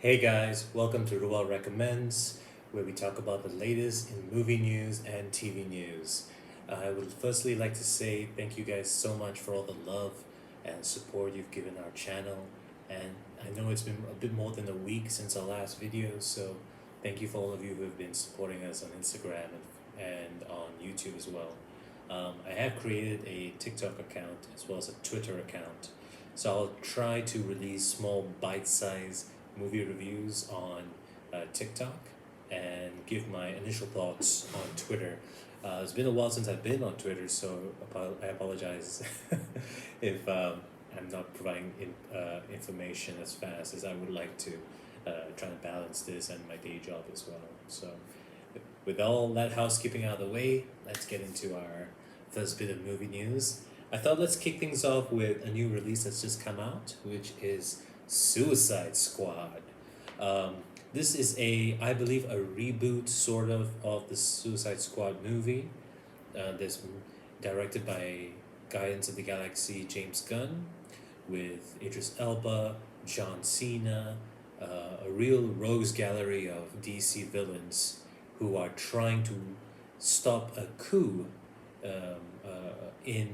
Hey guys, welcome to Reuel Recommends, where we talk about the latest in movie news and TV news. I would firstly like to say thank you guys so much for all the love and support you've given our channel. And I know it's been a bit more than a week since our last video, so thank you for all of you who have been supporting us on Instagram and on YouTube as well. I have created a TikTok account as well as a Twitter account, so I'll try to release small bite-sized movie reviews on TikTok and give my initial thoughts on Twitter. It's been a while since I've been on Twitter, so I apologize if I'm not providing information as fast as I would like to, trying to balance this and my day job as well. So, with all that housekeeping out of the way, let's get into our first bit of movie news. I thought let's kick things off with a new release that's just come out, which is Suicide Squad. This is I believe, a reboot sort of the Suicide Squad movie. This directed by Guardians of the Galaxy James Gunn, with Idris Elba, John Cena, a real rogues gallery of DC villains who are trying to stop a coup in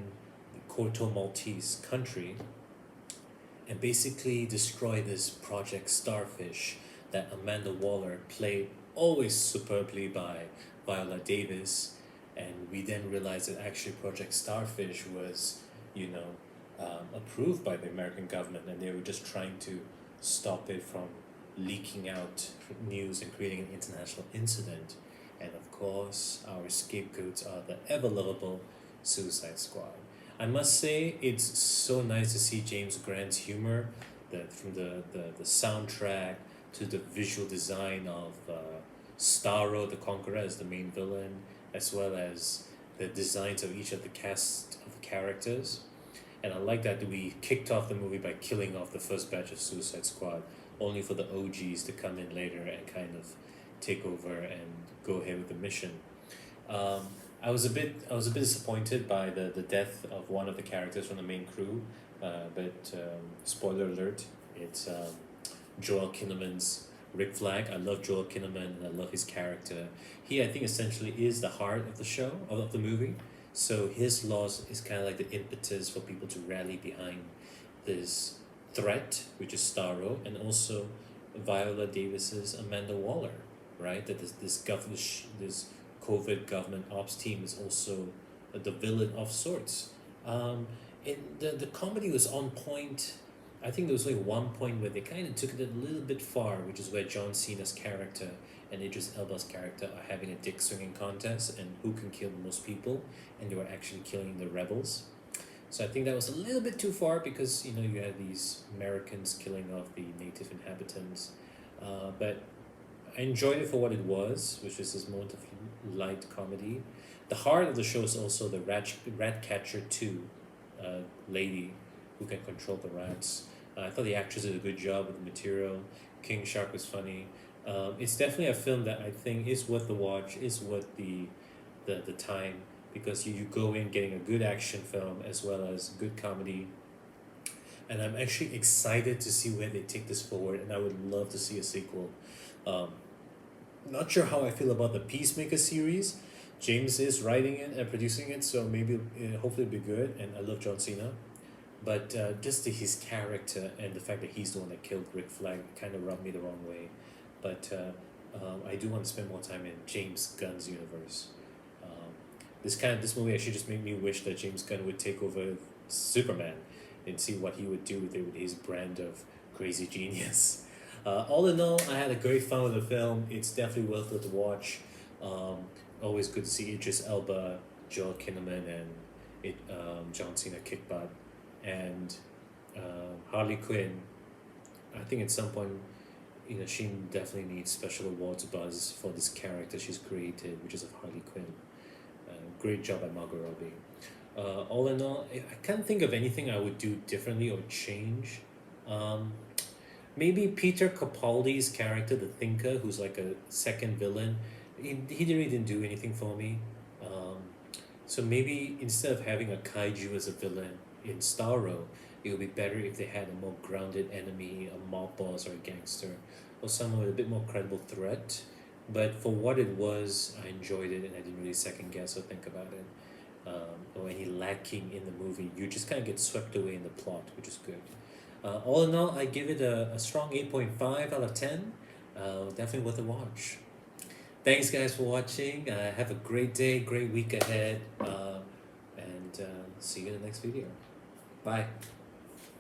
the Corto Maltese country and basically destroy this Project Starfish that Amanda Waller played always superbly by Viola Davis. And we then realized that actually Project Starfish was, approved by the American government, and they were just trying to stop it from leaking out news and creating an international incident. And of course, our scapegoats are the ever lovable Suicide Squad. I must say, it's so nice to see James Grant's humor, from the soundtrack to the visual design of Starro the Conqueror as the main villain, as well as the designs of each of the cast of the characters. And I like that we kicked off the movie by killing off the first batch of Suicide Squad, only for the OGs to come in later and kind of take over and go ahead with the mission. I was a bit disappointed by the death of one of the characters from the main crew, but spoiler alert, it's Joel Kinnaman's Rick Flag. I love Joel Kinnaman and I love his character. He, I think, essentially is the heart of the show, of the movie. So his loss is kind of like the impetus for people to rally behind this threat, which is Starro, and also Viola Davis's Amanda Waller, right? That this COVID government ops team is also the villain of sorts. The comedy was on point. I think there was only one point where they kind of took it a little bit far, which is where John Cena's character and Idris Elba's character are having a dick swinging contest and who can kill the most people, and they were actually killing the rebels. So I think that was a little bit too far because you had these Americans killing off the native inhabitants, but I enjoyed it for what it was, which was this moment of light comedy. The heart of the show is also the rat catcher 2 lady who can control the rats. I thought the actress did a good job with the material. King Shark was funny. It's definitely a film that I think is worth the watch, is worth the time, because you go in getting a good action film as well as good comedy. And I'm actually excited to see where they take this forward, and I would love to see a sequel. Not sure how I feel about the Peacemaker series. James is writing it and producing it, so maybe hopefully it'll be good. And I love John Cena, but just his character and the fact that he's the one that killed Rick Flag kind of rubbed me the wrong way. But I do want to spend more time in James Gunn's universe. This movie actually just made me wish that James Gunn would take over Superman and see what he would do with his brand of crazy genius. All in all, I had a great fun with the film. It's definitely worth it to watch. Always good to see Idris Elba, Joel Kinnaman, and John Cena kick butt. And Harley Quinn, I think at some point, she definitely needs special awards buzz for this character she's created, which is of Harley Quinn. Great job by Margot Robbie. All in all, I can't think of anything I would do differently or change. Maybe Peter Capaldi's character, the Thinker, who's like a second villain, he really didn't do anything for me. So maybe instead of having a kaiju as a villain in Starro, It would be better if they had a more grounded enemy, a mob boss or a gangster, or someone with a bit more credible threat. But for what it was, I enjoyed it and I didn't really second guess or think about it. Or any lacking in the movie. You just kind of get swept away in the plot, which is good. All in all, I give it a strong 8.5 out of 10. Definitely worth a watch. Thanks, guys, for watching. Have a great day, great week ahead, and see you in the next video. Bye.